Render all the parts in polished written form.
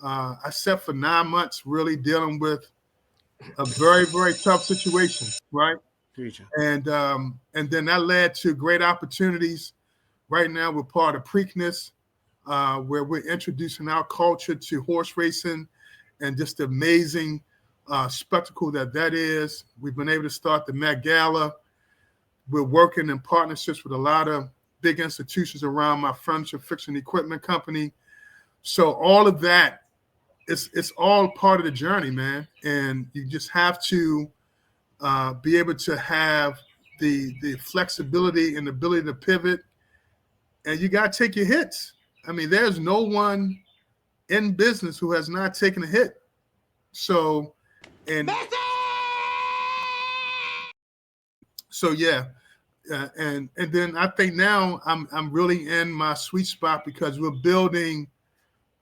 I sat for 9 months really dealing with a very, very tough situation, right? And then that led to great opportunities. Right now, we're part of Preakness, where we're introducing our culture to horse racing and just the amazing spectacle that is. We've been able to start the Met Gala. We're working in partnerships with a lot of big institutions around my furniture, fixing equipment company. So all of that, it's all part of the journey, man. And you just have to be able to have the flexibility and the ability to pivot. And you got to take your hits. I mean, there's no one in business who has not taken a hit. So, and so yeah, and then I think now I'm really in my sweet spot because we're building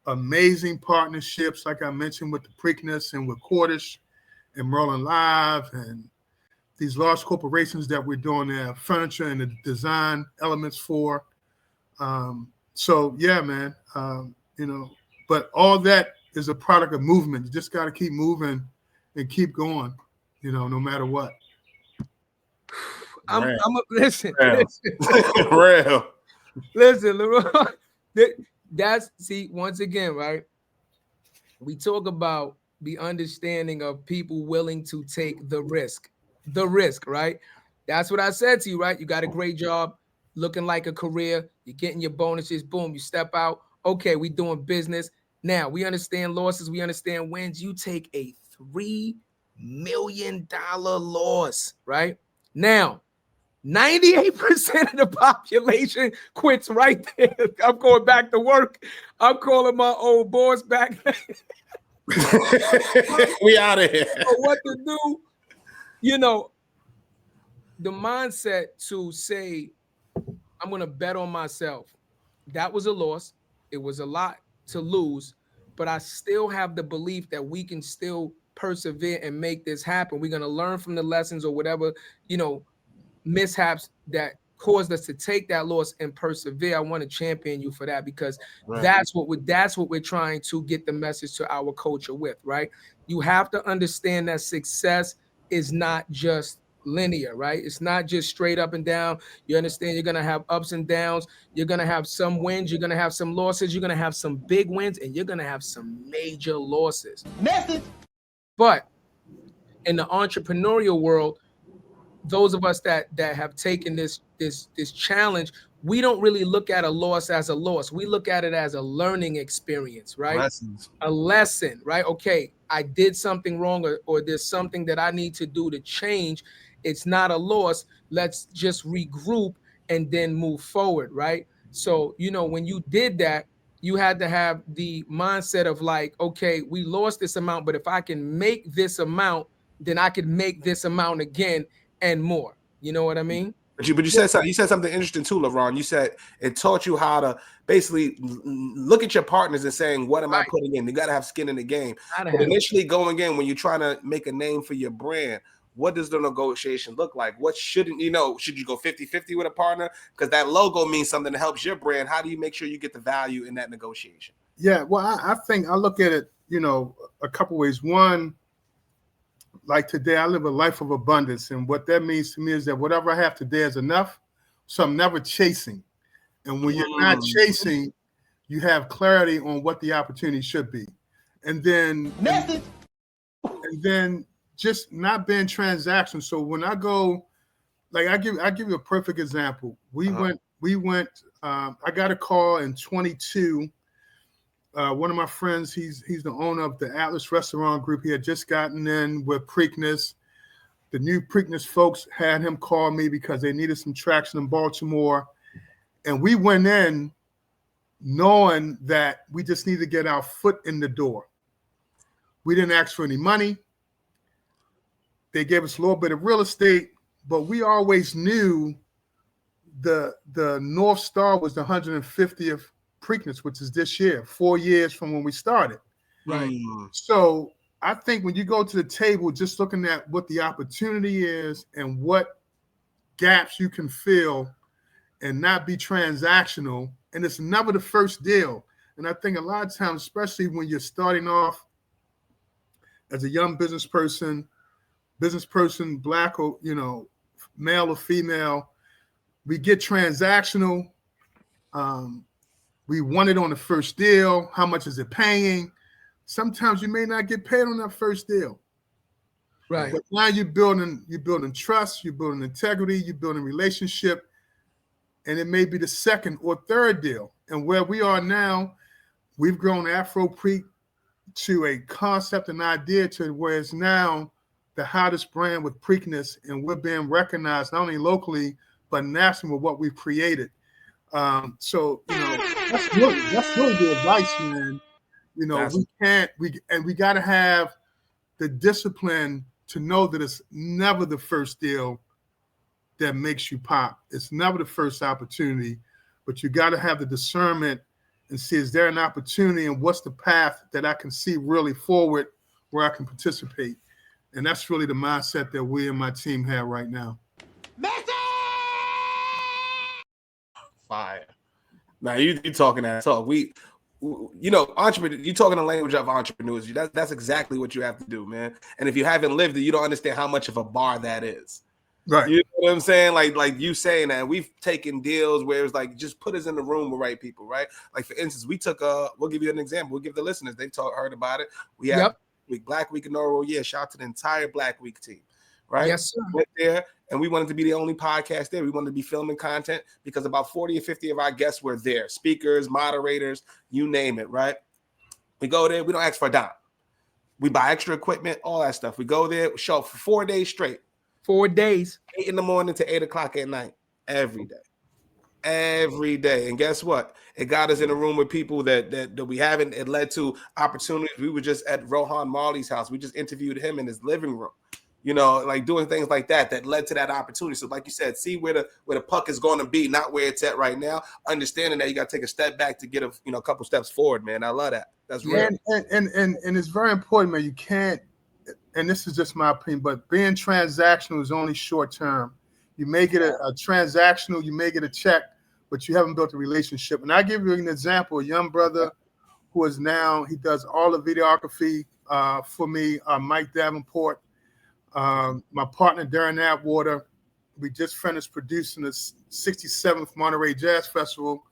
amazing partnerships, like I mentioned, with the Preakness and with Cordish and Merlin Live and these large corporations that we're doing their furniture and the design elements for. So yeah, man, but all that is a product of movement. You just got to keep moving and keep going, no matter what. Listen, Real. Listen, Leroy. See, once again, right? We talk about the understanding of people willing to take the risk, right? That's what I said to you, right? You got a great job, looking like a career. You're getting your bonuses. Boom, you step out. Okay, we doing business. Now, we understand losses. We understand wins. You take a $3 million loss, right? Now, 98% of the population quits right there. I'm going back to work. I'm calling my old boss back. We out of here. What to do? The mindset to say, I'm going to bet on myself. That was a loss. It was a lot to lose, but I still have the belief that we can still persevere and make this happen. We're going to learn from the lessons or whatever, mishaps that caused us to take that loss and persevere. I want to champion you for that because that's what we're trying to get the message to our culture with, right? You have to understand that success is not just linear, right? It's not just straight up and down. You understand you're going to have ups and downs. You're going to have some wins. You're going to have some losses. You're going to have some big wins and you're going to have some major losses. Message. But in the entrepreneurial world, those of us that have taken this challenge, we don't really look at a loss as a loss. We look at it as a learning experience, right? Lessons. A lesson, right? Okay, I did something wrong or there's something that I need to do to change. It's not a loss. Let's just regroup and then move forward, right? So, when you did that, you had to have the mindset of like, okay, we lost this amount, but if I can make this amount, then I can make this amount again and more. You know what I mean? But you said something. You said something interesting too, LeRon. You said it taught you how to basically look at your partners and saying, "What am I putting in?" You got to have skin in the game. But initially, going in when you're trying to make a name for your brand, what does the negotiation look like? What shouldn't should you go 50-50 with a partner? Because that logo means something that helps your brand. How do you make sure you get the value in that negotiation? Yeah, well, I think I look at it, a couple ways. One, like today, I live a life of abundance. And what that means to me is that whatever I have today is enough. So I'm never chasing. And when you're not chasing, you have clarity on what the opportunity should be. And then, just not being transactional. So when I go, like I give you a perfect example. We went, I got a call in 22. One of my friends, he's the owner of the Atlas Restaurant Group. He had just gotten in with Preakness. The new Preakness folks had him call me because they needed some traction in Baltimore. And we went in knowing that we just need to get our foot in the door. We didn't ask for any money. They gave us a little bit of real estate, but we always knew the North Star was the 150th Preakness, which is this year, 4 years from when we started. Right. So I think when you go to the table, just looking at what the opportunity is and what gaps you can fill and not be transactional, and it's never the first deal. And I think a lot of times, especially when you're starting off as a young business person, black or, male or female, we get transactional. We want it on the first deal. How much is it paying? Sometimes you may not get paid on that first deal. Right. But now you're building trust, you're building integrity, you're building relationship, and it may be the second or third deal. And where we are now, we've grown Afro Preek to a concept and idea to where it's now the hottest brand with Preakness, and we're being recognized not only locally but nationally with what we've created. So that's really the advice, man. We got to have the discipline to know that it's never the first deal that makes you pop. It's never the first opportunity, but you got to have the discernment and see, is there an opportunity and what's the path that I can see really forward where I can participate? And that's really the mindset that we and my team have right now. Fire. Now you talking that talk. Entrepreneur, you talking the language of entrepreneurs. That's exactly what you have to do, man. And if you haven't lived it, you don't understand how much of a bar that is. Right. You know what I'm saying? Like you saying that we've taken deals where it's like, just put us in the room with right people, right? Like for instance, we took we'll give you an example. We'll give the listeners, they've heard about it. We have Black Week in Norway. Yeah, shout out to the entire Black Week team, right? Yes, sir. Went there, and we wanted to be the only podcast there. We wanted to be filming content because about 40 or 50 of our guests were there. Speakers, moderators, you name it, right? We go there, we don't ask for a dime. We buy extra equipment, all that stuff. We go there, show up for 4 days straight. 4 days. 8 in the morning to 8 o'clock at night. Every day. And guess what? It got us in a room with people that we haven't. It led to opportunities. We were just at Rohan Marley's house. We just interviewed him in his living room. Like doing things like that led to that opportunity. So like you said, see where the puck is going to be, not where it's at right now. Understanding that you got to take a step back to get a couple steps forward, man. I love that. That's real. And it's very important, man. You can't, and this is just my opinion, but being transactional is only short term. You may get a transactional, you may get a check, but you haven't built a relationship. And I give you an example, a young brother who is now, he does all the videography for me, Mike Davenport. My partner, Darren Atwater, we just finished producing the 67th Monterey Jazz Festival.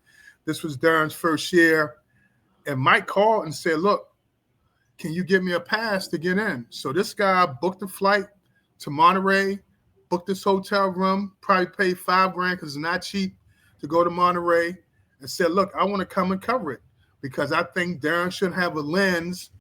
This was Darren's first year. And Mike called and said, look, can you give me a pass to get in? So this guy booked a flight to Monterey, booked this hotel room, probably paid $5,000 because it's not cheap to go to Monterey, and said, look, I want to come and cover it because I think Darren should have a lens